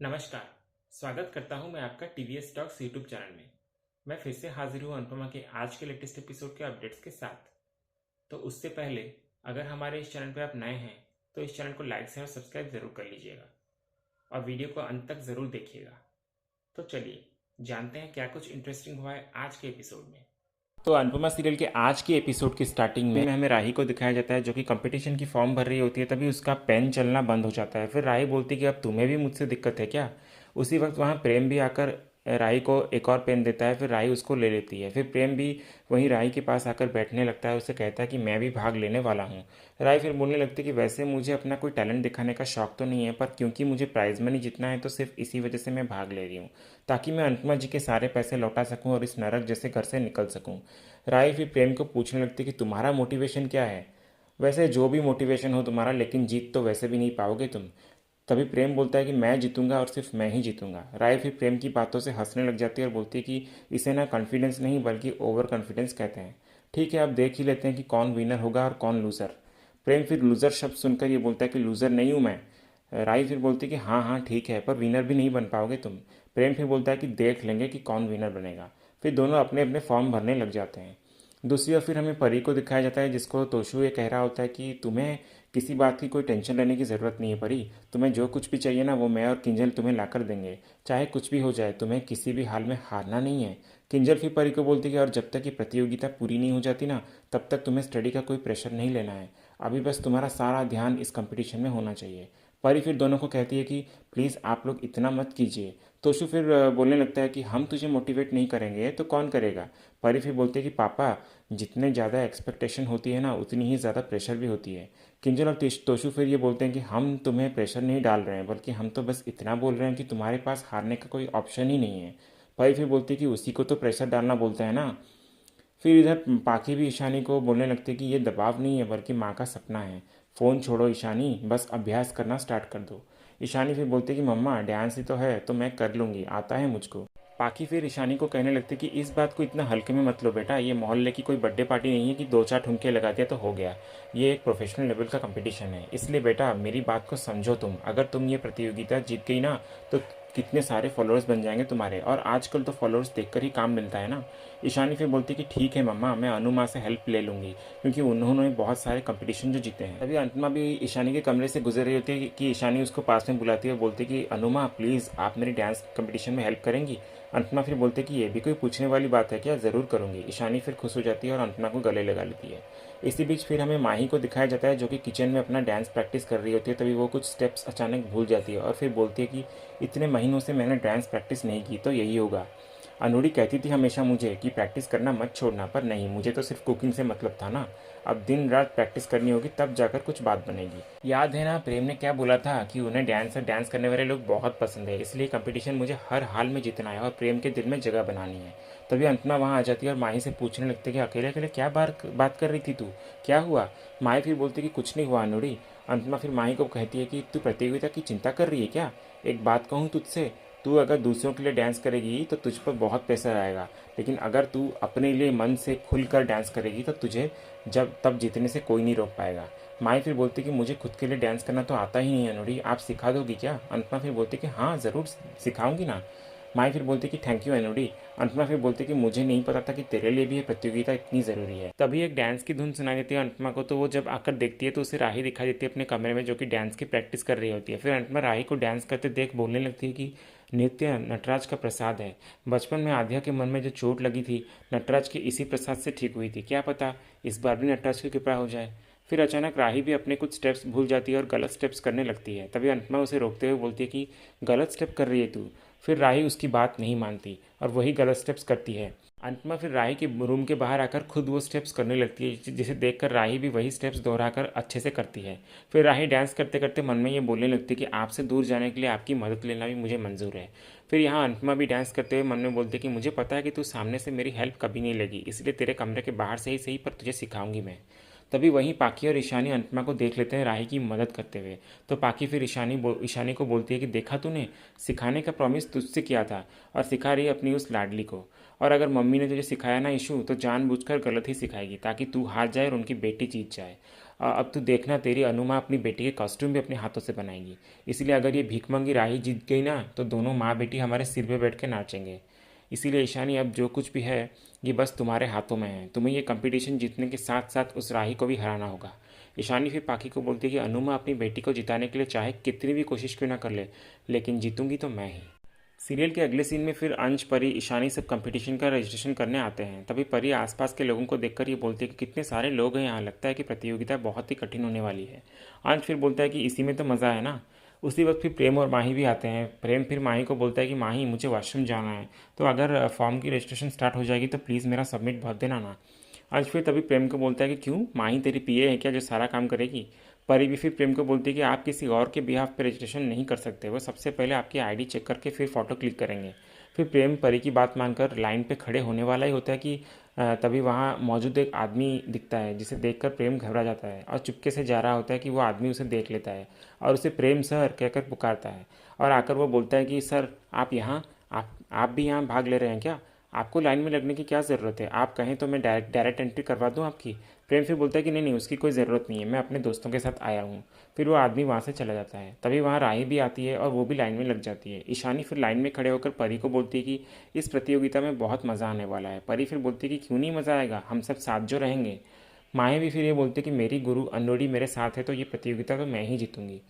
नमस्कार। स्वागत करता हूं मैं आपका टीवीएस टॉक्स यूट्यूब चैनल में। मैं फिर से हाजिर हूं अनुपमा के आज के लेटेस्ट एपिसोड के अपडेट्स के साथ। तो उससे पहले अगर हमारे इस चैनल पर आप नए हैं तो इस चैनल को लाइक शेयर और सब्सक्राइब ज़रूर कर लीजिएगा और वीडियो को अंत तक ज़रूर देखिएगा। तो चलिए जानते हैं क्या कुछ इंटरेस्टिंग हुआ है आज के एपिसोड में। तो अनुपमा सीरियल के आज के एपिसोड की स्टार्टिंग में हमें राही को दिखाया जाता है जो कि कंपटीशन की फॉर्म भर रही होती है। तभी उसका पेन चलना बंद हो जाता है। फिर राही बोलती है कि अब तुम्हें भी मुझसे दिक्कत है क्या। उसी वक्त वहाँ प्रेम भी आकर राही को एक और पेन देता है। फिर राही उसको ले लेती है। फिर प्रेम भी वहीं राही के पास आकर बैठने लगता है। उसे कहता है कि मैं भी भाग लेने वाला हूँ। राही फिर बोलने लगती है कि वैसे मुझे अपना कोई टैलेंट दिखाने का शौक तो नहीं है, पर क्योंकि मुझे प्राइज़ मनी जीतना है तो सिर्फ इसी वजह से मैं भाग ले रही हूँ, ताकि मैं अनुपमा जी के सारे पैसे लौटा सकूँ और इस नरक जैसे घर से निकल सकूँ। राही फिर प्रेम को पूछने लगती कि तुम्हारा मोटिवेशन क्या है। वैसे जो भी मोटिवेशन हो तुम्हारा, लेकिन जीत तो वैसे भी नहीं पाओगे तुम। तभी प्रेम बोलता है कि मैं जीतूंगा और सिर्फ मैं ही जीतूंगा। राय फिर प्रेम की बातों से हंसने लग जाती है और बोलती है कि इसे ना कॉन्फिडेंस नहीं बल्कि ओवर कॉन्फिडेंस कहते हैं। ठीक है, अब देख ही लेते हैं कि कौन विनर होगा और कौन लूज़र। प्रेम फिर लूज़र शब्द सुनकर ये बोलता है कि लूज़र नहीं हूँ मैं। राय फिर बोलती है कि हाँ हाँ ठीक है, पर विनर भी नहीं बन पाओगे तुम। प्रेम फिर बोलता है कि देख लेंगे कि कौन विनर बनेगा। फिर दोनों अपने अपने फॉर्म भरने लग जाते हैं। दूसरी ओर फिर हमें परी को दिखाया जाता है जिसको तोशु ये कह रहा होता है कि तुम्हें किसी बात की कोई टेंशन लेने की ज़रूरत नहीं है परी। तुम्हें जो कुछ भी चाहिए ना वो मैं और किंजल तुम्हें ला कर देंगे। चाहे कुछ भी हो जाए तुम्हें किसी भी हाल में हारना नहीं है। किंजल फिर परी को बोलती है कि और जब तक ये प्रतियोगिता पूरी नहीं हो जाती ना तब तक तुम्हें स्टडी का कोई प्रेशर नहीं लेना है। अभी बस तुम्हारा सारा ध्यान इस कंपटीशन में होना चाहिए। परी फिर दोनों को कहती है कि प्लीज़ आप लोग इतना मत कीजिए। तोशु फिर बोलने लगता है कि हम तुझे मोटिवेट नहीं करेंगे तो कौन करेगा। परी फिर बोलती है कि पापा, जितने ज़्यादा एक्सपेक्टेशन होती है ना उतनी ही ज़्यादा प्रेशर भी होती है। किंजल और तोशु फिर ये बोलते हैं कि हम तुम्हें प्रेशर नहीं डाल रहे हैं, बल्कि हम तो बस इतना बोल रहे हैं कि तुम्हारे पास हारने का कोई ऑप्शन ही नहीं है। परी फिर बोलती है कि उसी को तो प्रेशर डालना बोलते हैं ना। फिर इधर पाखी भी ईशानी को बोलने लगती है कि ये दबाव नहीं है बल्कि माँ का सपना है। फ़ोन छोड़ो ईशानी, बस अभ्यास करना स्टार्ट कर दो। ईशानी फिर बोलती है कि मम्मा डांस ही तो है तो मैं कर लूँगी, आता है मुझको। पाखी फिर ईशानी को कहने लगती कि इस बात को इतना हल्के में मत लो बेटा, ये मोहल्ले की कोई बर्थडे पार्टी नहीं है कि दो चार ठुमके लगा दिया तो हो गया। ये एक प्रोफेशनल लेवल का कंपटीशन है, इसलिए बेटा मेरी बात को समझो तुम। अगर तुम ये प्रतियोगिता जीत गई ना तो कितने सारे फॉलोअर्स बन जाएंगे तुम्हारे, और आजकल तो फॉलोअर्स देखकर ही काम मिलता है ना। ईशानी फिर बोलती कि ठीक है मम्मा, मैं अनुमा से हेल्प ले लूँगी क्योंकि उन्होंने बहुत सारे कंपटीशन जो जीते हैं। तभी अनुमा भी ईशानी के कमरे से गुजर रही होती है कि ईशानी उसको पास में बुलाती है और बोलती कि अनुमा प्लीज़ आप मेरी डांस कंपटीशन में हेल्प करेंगी। अनुमा फिर बोलते कि ये भी कोई पूछने वाली बात है क्या, ज़रूर करूँगी। ईशानी फिर खुश हो जाती है और अनुमा को गले लगा लेती है। इसी बीच फिर हमें माही को दिखाया जाता है जो कि किचन में अपना डांस प्रैक्टिस कर रही होती है। तभी वो कुछ स्टेप्स अचानक भूल जाती है और फिर बोलती है कि इतने महीनों से मैंने डांस प्रैक्टिस नहीं की तो यही होगा। अनूरी कहती थी हमेशा मुझे कि प्रैक्टिस करना मत छोड़ना, पर नहीं, मुझे तो सिर्फ कुकिंग से मतलब था ना। अब दिन रात प्रैक्टिस करनी होगी तब जाकर कुछ बात बनेगी। याद है ना प्रेम ने क्या बोला था कि उन्हें डांस करने वाले लोग बहुत पसंद है, इसलिए कंपटीशन मुझे हर हाल में जीतना है और प्रेम के दिल में जगह बनानी है। तभी अंतमा वहाँ आ जाती है और माही से पूछने लगती है कि अकेले अकेले क्या बात कर रही थी तू, क्या हुआ। माही फिर बोलती कि कुछ नहीं हुआ अनूरी। अंतमा फिर माही को कहती है कि तू प्रतियोगिता की चिंता कर रही है क्या। एक बात कहूँ तुझसे, तू अगर दूसरों के लिए डांस करेगी तो तुझ पर बहुत प्रेशर आएगा, लेकिन अगर तू अपने लिए मन से खुलकर डांस करेगी तो तुझे तब जीतने से कोई नहीं रोक पाएगा। माई फिर बोलती कि मुझे खुद के लिए डांस करना तो आता ही नहीं है अनुरी, आप सिखा दोगी क्या। अंतमा फिर बोलती कि हाँ ज़रूर सिखाऊंगी ना। माई फिर बोलती कि थैंक यू अनुरी। अनुपमा फिर बोलती कि मुझे नहीं पता था कि तेरे लिए भी ये प्रतियोगिता इतनी ज़रूरी है। तभी एक डांस की धुन सुनाई देती है अनुपमा को, तो वो जब आकर देखती है तो उसे राही दिखाई देती है अपने कमरे में जो कि डांस की प्रैक्टिस कर रही होती है। फिर अनुपमा राही को डांस करते देख बोलने लगती है कि नृत्य नटराज का प्रसाद है। बचपन में आध्या के मन में जो चोट लगी थी नटराज के इसी प्रसाद से ठीक हुई थी, क्या पता इस बार भी नटराज की कृपा हो जाए। फिर अचानक राही भी अपने कुछ स्टेप्स भूल जाती है और गलत स्टेप्स करने लगती है। तभी अनुपमा उसे रोकते हुए बोलती है कि गलत स्टेप कर रही है तू। फिर राही उसकी बात नहीं मानती और वही गलत स्टेप्स करती है। अंतमा फिर राही के रूम के बाहर आकर खुद वो स्टेप्स करने लगती है जिसे देखकर राही भी वही स्टेप्स दोहराकर अच्छे से करती है। फिर राही डांस करते करते मन में ये बोलने लगती है कि आपसे दूर जाने के लिए आपकी मदद लेना भी मुझे मंजूर है। फिर यहाँ अंतमा भी डांस करते हुए मन में बोलती है कि मुझे पता है कि तू सामने से मेरी हेल्प कभी नहीं लेगी, इसलिए तेरे कमरे के बाहर से ही सही पर तुझे सिखाऊंगी मैं। तभी वहीं पाखी और ईशानी अनुपमा को देख लेते हैं राही की मदद करते हुए। तो पाखी फिर ईशानी को बोलती है कि देखा तूने, सिखाने का प्रॉमिस तुझसे किया था और सिखा रही है अपनी उस लाडली को। और अगर मम्मी ने तुझे सिखाया ना इशू तो जानबूझकर गलत ही सिखाएगी ताकि तू हार जाए और उनकी बेटी जीत जाए। अब तू देखना, तेरी अनुमा अपनी बेटी के कॉस्ट्यूम भी अपने हाथों से बनाएगी। इसलिए अगर ये भीखमंगी राही जीत गई ना तो दोनों माँ बेटी हमारे सिर पे बैठ के नाचेंगे। इसीलिए ईशानी, अब जो कुछ भी है ये बस तुम्हारे हाथों में है। तुम्हें ये कंपटीशन जीतने के साथ साथ उस राही को भी हराना होगा। ईशानी फिर पाखी को बोलती है कि अनुमा अपनी बेटी को जिताने के लिए चाहे कितनी भी कोशिश क्यों ना कर ले, लेकिन जीतूंगी तो मैं ही। सीरियल के अगले सीन में फिर अंश, परी, ईशानी सब कंपटीशन का रजिस्ट्रेशन करने आते हैं। तभी परी आसपास के लोगों को देखकर ये बोलती है कि कितने सारे लोग हैं यहाँ, लगता है कि प्रतियोगिता बहुत ही कठिन होने वाली है। अंश फिर बोलता है कि इसी में तो मज़ा है ना। उसी वक्त फिर प्रेम और माही भी आते हैं। प्रेम फिर माही को बोलता है कि माही, मुझे वॉशरूम जाना है, तो अगर फॉर्म की रजिस्ट्रेशन स्टार्ट हो जाएगी तो प्लीज़ मेरा सबमिट भर देना ना। अंश फिर तभी प्रेम को बोलता है कि क्यों, माही तेरी पीए है क्या जो सारा काम करेगी। परी भी फिर प्रेम को बोलती है कि आप किसी और के बिहाफ पे रजिस्ट्रेशन नहीं कर सकते, वो सबसे पहले आपकी आईडी चेक करके फिर फ़ोटो क्लिक करेंगे। फिर प्रेम परी की बात मानकर लाइन पे खड़े होने वाला ही होता है कि तभी वहाँ मौजूद एक आदमी दिखता है, जिसे देखकर प्रेम घबरा जाता है और चुपके से जा रहा होता है कि वो आदमी उसे देख लेता है और उसे प्रेम सर कहकर पुकारता है। और आकर वो बोलता है कि सर आप यहाँ, आप भी यहाँ भाग ले रहे हैं क्या? आपको लाइन में लगने की क्या ज़रूरत है? आप कहें तो मैं डायरेक्ट एंट्री करवा दूँ आपकी। प्रेम फिर बोलता है कि नहीं नहीं, उसकी कोई ज़रूरत नहीं है, मैं अपने दोस्तों के साथ आया हूँ। फिर वो आदमी वहाँ से चला जाता है। तभी वहाँ राही भी आती है और वो भी लाइन में लग जाती है। ईशानी फिर लाइन में खड़े होकर परी को बोलती है कि इस प्रतियोगिता में बहुत मज़ा आने वाला है। परी फिर बोलती है कि क्यों नहीं मज़ा आएगा, हम सब साथ जो रहेंगे। माए भी फिर ये बोलती है कि मेरी गुरु अनोडी मेरे साथ है तो ये प्रतियोगिता तो मैं ही जीतूंगी।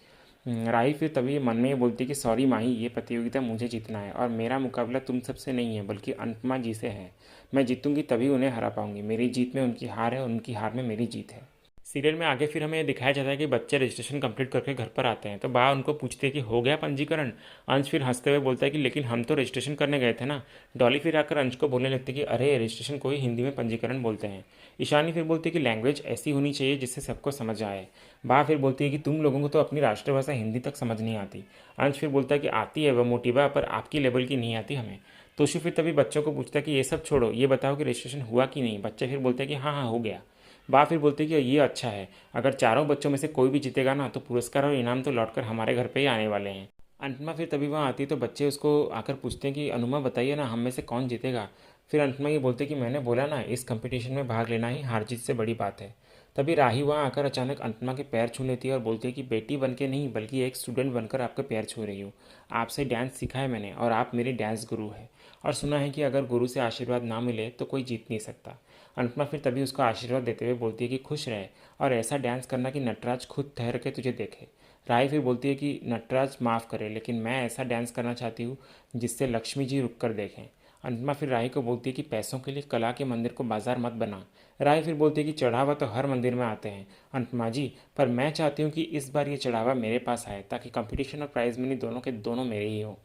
राही फिर तभी मन में ये बोलती है कि सॉरी माही, ये प्रतियोगिता मुझे जीतना है और मेरा मुकाबला तुम सबसे नहीं है बल्कि अनुपमा जी से है। मैं जीतूंगी तभी उन्हें हरा पाऊंगी। मेरी जीत में उनकी हार है और उनकी हार में मेरी जीत है। सीरियल में आगे फिर हमें दिखाया जाता है कि बच्चे रजिस्ट्रेशन कंप्लीट करके घर पर आते हैं तो बा उनको पूछते हैं कि हो गया पंजीकरण। अंश फिर हंसते हुए बोलता है कि लेकिन हम तो रजिस्ट्रेशन करने गए थे ना। डॉली फिर आकर अंश को बोलने लगती है कि अरे रजिस्ट्रेशन को ही हिंदी में पंजीकरण बोलते हैं। ईशानी फिर बोलती है कि लैंग्वेज ऐसी होनी चाहिए जिससे सबको समझ आए। बा फिर बोलती है कि तुम लोगों को तो अपनी राष्ट्रभाषा हिंदी तक समझ नहीं आती। अंश फिर बोलता है कि आती है वह मोटिबा, पर आपकी लेवल की नहीं आती हमें। तोशु फिर तभी बच्चों को पूछता है कि ये सब छोड़ो, ये बताओ कि रजिस्ट्रेशन हुआ कि नहीं। बच्चे फिर बोलते हैं कि हाँ हाँ हो गया। बा फिर बोलते कि ये अच्छा है, अगर चारों बच्चों में से कोई भी जीतेगा ना तो पुरस्कार और इनाम तो लौटकर हमारे घर पे ही आने वाले हैं। अनुपमा फिर तभी वहाँ आती है तो बच्चे उसको आकर पूछते हैं कि अनुमा बताइए ना, हम में से कौन जीतेगा। फिर अनुपमा ये बोलते कि मैंने बोला ना, इस कंपटीशन में भाग लेना ही हार जीत से बड़ी बात है। तभी राही वहाँ आकर अचानक अनुपमा के पैर छू लेती है और बोलती है कि बेटी बन के नहीं बल्कि एक स्टूडेंट बनकर आपके पैर छू रही हूँ। आपसे डांस सीखा है मैंने और आप मेरी डांस गुरु है, और सुना है कि अगर गुरु से आशीर्वाद ना मिले तो कोई जीत नहीं सकता। अनुपमा फिर तभी उसका आशीर्वाद देते हुए बोलती है कि खुश रहे और ऐसा डांस करना कि नटराज खुद ठहर के तुझे देखे। राय फिर बोलती है कि नटराज माफ़ करे, लेकिन मैं ऐसा डांस करना चाहती हूँ जिससे लक्ष्मी जी रुक कर देखें। अनुपमा फिर राय को बोलती है कि पैसों के लिए कला के मंदिर को बाजार मत बना। राय फिर बोलती है कि चढ़ावा तो हर मंदिर में आते हैं अनुपमा जी, पर मैं चाहती हूँ कि इस बार ये चढ़ावा मेरे पास आए ताकि कंपटीशन और प्राइज मनी दोनों के दोनों मेरे ही हो।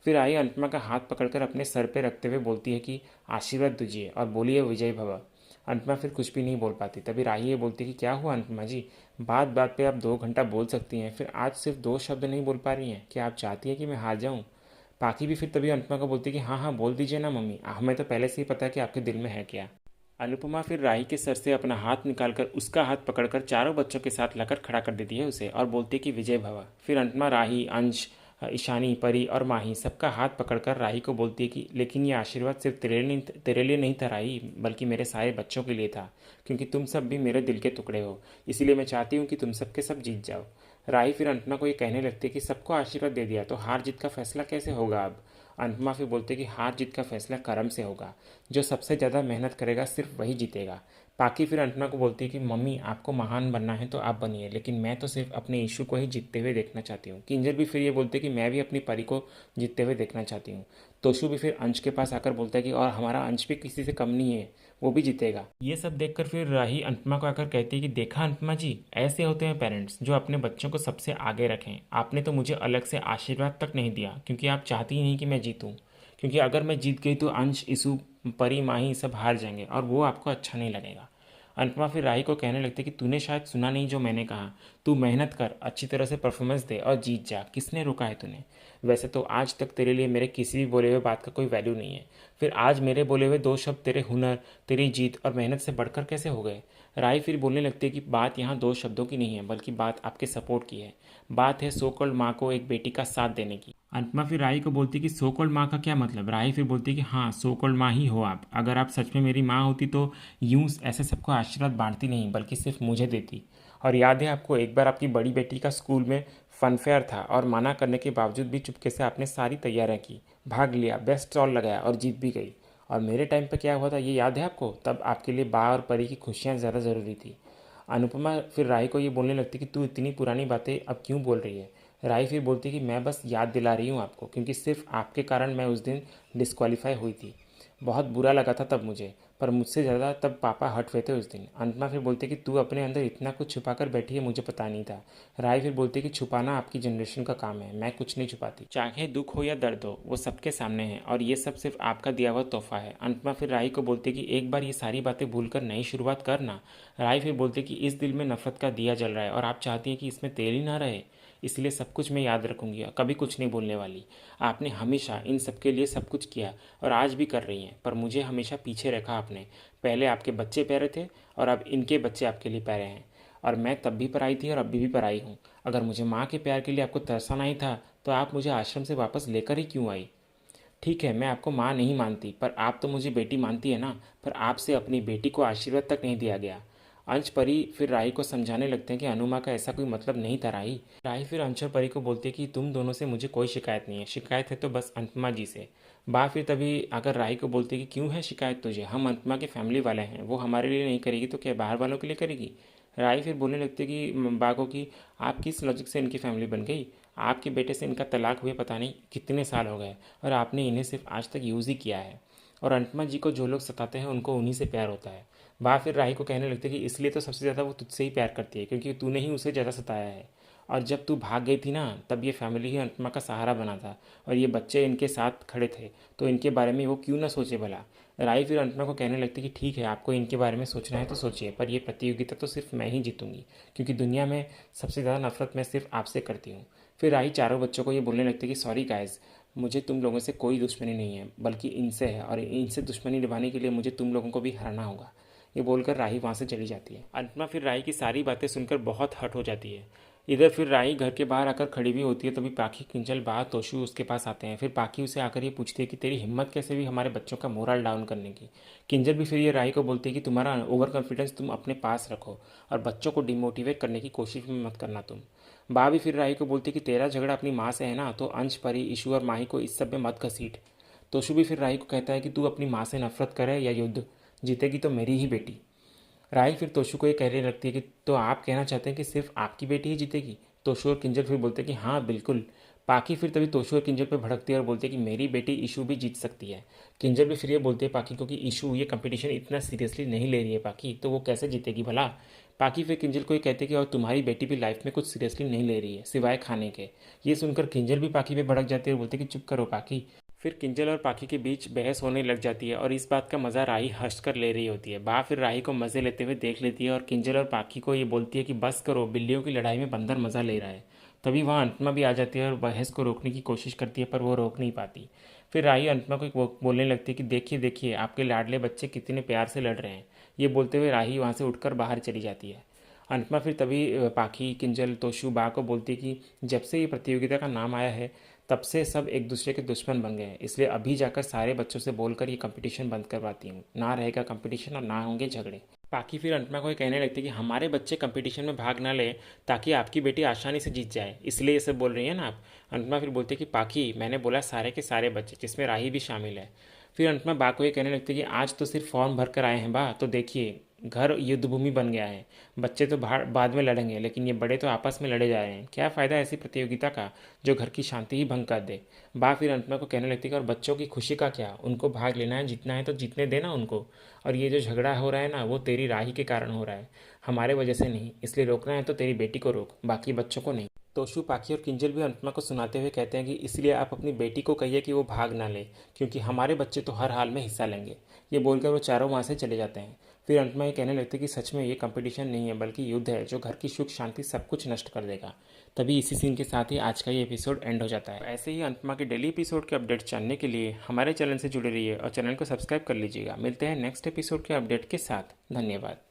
फिर आई अनुपमा का हाथ पकड़कर अपने सर पे रखते हुए बोलती है कि आशीर्वाद दीजिए और बोलिए विजय भव। अनुपमा फिर कुछ भी नहीं बोल पाती। तभी राही ये बोलती कि क्या हुआ अनुपमा जी, बात बात पे आप 2 घंटा बोल सकती हैं, फिर आज सिर्फ 2 शब्द नहीं बोल पा रही हैं, क्या आप चाहती हैं कि मैं हार जाऊं? पाखी भी फिर तभी अनुपमा को बोलती कि हाँ हाँ बोल दीजिए ना मम्मी, हमें तो पहले से ही पता है कि आपके दिल में है क्या। अनुपमा फिर राही के सर से अपना हाथ निकालकर उसका हाथ पकड़कर चारों बच्चों के साथ लाकर खड़ा कर देती है उसे और बोलती है कि विजय भवा। फिर अनुपमा राही, अंश, ईशानी, परी और माही सबका हाथ पकड़कर राही को बोलती है कि लेकिन ये आशीर्वाद सिर्फ तेरे लिए नहीं था राही, बल्कि मेरे सारे बच्चों के लिए था, क्योंकि तुम सब भी मेरे दिल के टुकड़े हो, इसीलिए मैं चाहती हूँ कि तुम सब के सब जीत जाओ। राही फिर अनुपमा को ये कहने लगती है कि सबको आशीर्वाद दे दिया तो हार जीत का फैसला कैसे होगा अब। अनुपमा फिर बोलते कि हार जीत का फैसला कर्म से होगा, जो सबसे ज़्यादा मेहनत करेगा सिर्फ वही जीतेगा। पाकी फिर अनुपमा को बोलती है कि मम्मी आपको महान बनना है तो आप बनिए, लेकिन मैं तो सिर्फ अपने इशू को ही जीतते हुए देखना चाहती हूँ। किंजर भी फिर ये बोलते कि मैं भी अपनी परी को जीतते हुए देखना चाहती हूँ। तोशु भी फिर अंश के पास आकर बोलता है कि और हमारा अंश भी किसी से कम नहीं है, वो भी जीतेगा। ये सब देखकर फिर राही अनुपमा को आकर कहती है कि देखा अनुपमा जी, ऐसे होते हैं पेरेंट्स जो अपने बच्चों को सबसे आगे रखें। आपने तो मुझे अलग से आशीर्वाद तक नहीं दिया क्योंकि आप चाहती ही नहीं कि मैं जीतूँ, क्योंकि अगर मैं जीत गई तो अंश, इशू, परी, माही सब हार जाएंगे और वो आपको अच्छा नहीं लगेगा। अनुपमा फिर राही को कहने लगती कि तूने शायद सुना नहीं जो मैंने कहा, तू मेहनत कर, अच्छी तरह से परफॉर्मेंस दे और जीत जा, किसने रोका है तूने? वैसे तो आज तक तेरे लिए मेरे किसी भी बोले हुए बात का कोई वैल्यू नहीं है, फिर आज मेरे बोले हुए 2 शब्द तेरे हुनर, तेरी जीत और मेहनत से बढ़कर कैसे हो गए? राही फिर बोलने लगती है कि बात यहाँ 2 शब्दों की नहीं है बल्कि बात आपके सपोर्ट की है। बात है सो कॉल्ड माँ को एक बेटी का साथ देने की। अनुपमा फिर राही को बोलती कि सो कॉल्ड माँ का क्या मतलब? राही फिर बोलती कि हाँ, सो कॉल्ड माँ ही हो आप। अगर आप सच में मेरी माँ होती तो यूं ऐसे सबको आशीर्वाद बांटती नहीं बल्कि सिर्फ मुझे देती, और याद है आपको, एक बार आपकी बड़ी बेटी का स्कूल में फन फेयर था और मना करने के बावजूद भी चुपके से आपने सारी तैयारियां की, भाग लिया, बेस्ट स्टॉल लगाया और जीत भी गई। और मेरे टाइम पे क्या हुआ था ये याद है आपको? तब आपके लिए बा और परी की खुशियाँ ज़्यादा ज़रूरी थी। अनुपमा फिर राही को ये बोलने लगती कि तू इतनी पुरानी बातें अब क्यों बोल रही है। राही फिर बोलती कि मैं बस याद दिला रही हूँ आपको, क्योंकि सिर्फ आपके कारण मैं उस दिन डिस्क्वालीफाई हुई थी। बहुत बुरा लगा था तब मुझे, पर मुझसे ज़्यादा तब पापा हट हुए थे उस दिन। अनुपमा फिर बोलते कि तू अपने अंदर इतना कुछ छुपा कर बैठी है, मुझे पता नहीं था। राय फिर बोलती कि छुपाना आपकी जनरेशन का काम है, मैं कुछ नहीं छुपाती। चाहे दुख हो या दर्द हो, वो सबके सामने है और ये सब सिर्फ आपका दिया हुआ तोहफा है। अनुपमा फिर राय को बोलती कि एक बार ये सारी बातें भूलकर नई शुरुआत करना। राय फिर बोलती कि इस दिल में नफरत का दिया जल रहा है और आप चाहती हैं कि इसमें तेल ही ना रहे, इसलिए सब कुछ मैं याद रखूंगी और कभी कुछ नहीं बोलने वाली। आपने हमेशा इन सब के लिए सब कुछ किया और आज भी कर रही हैं, पर मुझे हमेशा पीछे रखा आपने। पहले आपके बच्चे प्यारे थे और अब इनके बच्चे आपके लिए प्यारे हैं। और मैं तब भी पराई थी और अभी भी पराई हूँ। अगर मुझे माँ के प्यार के लिए आपको तरसा नहीं था तो आप मुझे आश्रम से वापस लेकर ही क्यों आई? ठीक है, मैं आपको माँ नहीं मानती, पर आप तो मुझे बेटी मानती है ना। पर आपसे अपनी बेटी को आशीर्वाद तक नहीं दिया गया। अंश परी फिर राही को समझाने लगते हैं कि अनुमा का ऐसा कोई मतलब नहीं था राही। राही फिर अंश और परी को बोलते हैं कि तुम दोनों से मुझे कोई शिकायत नहीं है, शिकायत है तो बस अनुपमा जी से। बा फिर तभी आकर राही को बोलते हैं कि क्यों है शिकायत तुझे, हम अनुपमा के फैमिली वाले हैं, वो हमारे लिए नहीं करेगी तो क्या बाहर वालों के लिए करेगी? राही फिर बोलने लगती है कि बा को कि आप किस लॉजिक से इनकी फैमिली बन गई? आपके बेटे से इनका तलाक हुए पता नहीं कितने साल हो गए और आपने इन्हें सिर्फ आज तक यूज़ ही किया है। और अनुपमा जी को जो लोग सताते हैं उनको उन्हीं से प्यार होता है। बा फिर राही को कहने लगते कि इसलिए तो सबसे ज़्यादा वो तुझसे ही प्यार करती है, क्योंकि तूने ही उसे ज़्यादा सताया है। और जब तू भाग गई थी ना, तब ये फैमिली ही अनुपमा का सहारा बना था और ये बच्चे इनके साथ खड़े थे, तो इनके बारे में वो क्यों ना सोचे भला। राही फिर अनुपमा को कहने लगती कि ठीक है, आपको इनके बारे में सोचना है तो सोचिए, पर ये प्रतियोगिता तो सिर्फ मैं ही जीतूंगी, क्योंकि दुनिया में सबसे ज़्यादा नफरत मैं सिर्फ आपसे करती हूँ। फिर राही चारों बच्चों को ये बोलने लगती कि सॉरी गाइज, मुझे तुम लोगों से कोई दुश्मनी नहीं है, बल्कि इनसे है, और इनसे दुश्मनी निभाने के लिए मुझे तुम लोगों को भी हराना होगा। ये बोलकर राही वहाँ से चली जाती है। अनुपमा फिर राही की सारी बातें सुनकर बहुत हर्ट हो जाती है। इधर फिर राही घर के बाहर आकर खड़ी भी होती है, तभी पाखी, किंजल, बा, तोशु उसके पास आते हैं। फिर पाखी उसे आकर ये पूछती है कि तेरी हिम्मत कैसे हुई हमारे बच्चों का मोरल डाउन करने की। किंजल भी फिर ये राही को बोलती है कि तुम्हारा ओवर कॉन्फिडेंस तुम अपने पास रखो और बच्चों को डिमोटिवेट करने की कोशिश में मत करना तुम। बा भी फिर राही को बोलती है कि तेरा झगड़ा अपनी माँ से है ना, तो अंश, परी, ईशु और माही को इस सब में मत घसीट। तोशु भी फिर राही को कहता है कि तू अपनी माँ से नफरत करे या युद्ध, जीतेगी तो मेरी ही बेटी। राही फिर तोशु को ये कहने लगती है कि तो आप कहना चाहते हैं कि सिर्फ आपकी बेटी ही जीतेगी? तोशु और किंजल फिर बोलते हैं कि हाँ बिल्कुल। पाकी फिर तभी तोशु और किंजल पर भड़कती है और बोलती है कि मेरी बेटी ईशु भी जीत सकती है। किंजल भी फिर ये बोलते हैं पाकी को कि ईशु ये कंपटीशन इतना सीरियसली नहीं ले रही है पाकी, तो वो कैसे जीतेगी भला। पाकी फिर किंजल को ये कहते हैं कि और तुम्हारी बेटी भी लाइफ में कुछ सीरियसली नहीं ले रही है सिवाय खाने के। ये सुनकर किंजल भी पाकी पे भड़क जाती है और बोलते हैं कि चुप करो पाकी। फिर किंजल और पाखी के बीच बहस होने लग जाती है और इस बात का मज़ा राही हंस कर ले रही होती है। बा फिर राही को मज़े लेते हुए देख लेती है और किंजल और पाखी को ये बोलती है कि बस करो, बिल्लियों की लड़ाई में बंदर मज़ा ले रहा है। तभी वहाँ अनुपमा भी आ जाती है और बहस को रोकने की कोशिश करती है, पर वो रोक नहीं पाती। फिर राही अनुपमा को बोलने लगती है कि देखिए देखिए, आपके लाडले बच्चे कितने प्यार से लड़ रहे हैं। ये बोलते हुए राही वहाँ से उठकर बाहर चली जाती है। अनुपमा फिर तभी पाखी, किंजल, तोशु, बा को बोलती है कि जब से ये प्रतियोगिता का नाम आया है तब से सब एक दूसरे के दुश्मन बन गए हैं, इसलिए अभी जाकर सारे बच्चों से बोलकर ये कंपटीशन बंद करवाती हूँ। ना रहेगा कंपटीशन और ना होंगे झगड़े। पाखी फिर अनुपमा को ये कहने लगती है कि हमारे बच्चे कंपटीशन में भाग ना ले ताकि आपकी बेटी आसानी से जीत जाए, इसलिए ये सब बोल रही है ना आप। अनुपमा फिर बोलती है कि पाखी, मैंने बोला सारे के सारे बच्चे, जिसमें राही भी शामिल है। फिर अनुपमा बा को ये कहने लगती है कि आज तो सिर्फ फॉर्म भर कर आए हैं बा, तो देखिए घर युद्ध भूमि बन गया है। बच्चे तो बाद में लड़ेंगे, लेकिन ये बड़े तो आपस में लड़े जा रहे हैं। क्या फ़ायदा ऐसी प्रतियोगिता का जो घर की शांति ही भंग कर दे। बा फिर अनुपमा को कहने लगती है और बच्चों की खुशी का क्या, उनको भाग लेना है, जीतना है तो जीतने देना उनको। और ये जो झगड़ा हो रहा है ना, वो तेरी राही के कारण हो रहा है, हमारे वजह से नहीं, इसलिए रोकना है तो तेरी बेटी को रोक, बाकी बच्चों को नहीं। तोशु, पाखी और किंजल भी अनुपमा को सुनाते हुए कहते हैं कि इसलिए आप अपनी बेटी को कहिए कि वो भाग ना ले, क्योंकि हमारे बच्चे तो हर हाल में हिस्सा लेंगे। ये बोलकर वो चारों वहाँ से चले जाते हैं। फिर अनुपमा ये कहने लगती है कि सच में ये कंपटीशन नहीं है बल्कि युद्ध है जो घर की सुख शांति सब कुछ नष्ट कर देगा। तभी इसी सीन के साथ ही आज का ये एपिसोड एंड हो जाता है। ऐसे ही अनुपमा के डेली एपिसोड के अपडेट्स जानने के लिए हमारे चैनल से जुड़े रहिए और चैनल को सब्सक्राइब कर लीजिएगा। मिलते हैं नेक्स्ट एपिसोड के अपडेट के साथ। धन्यवाद।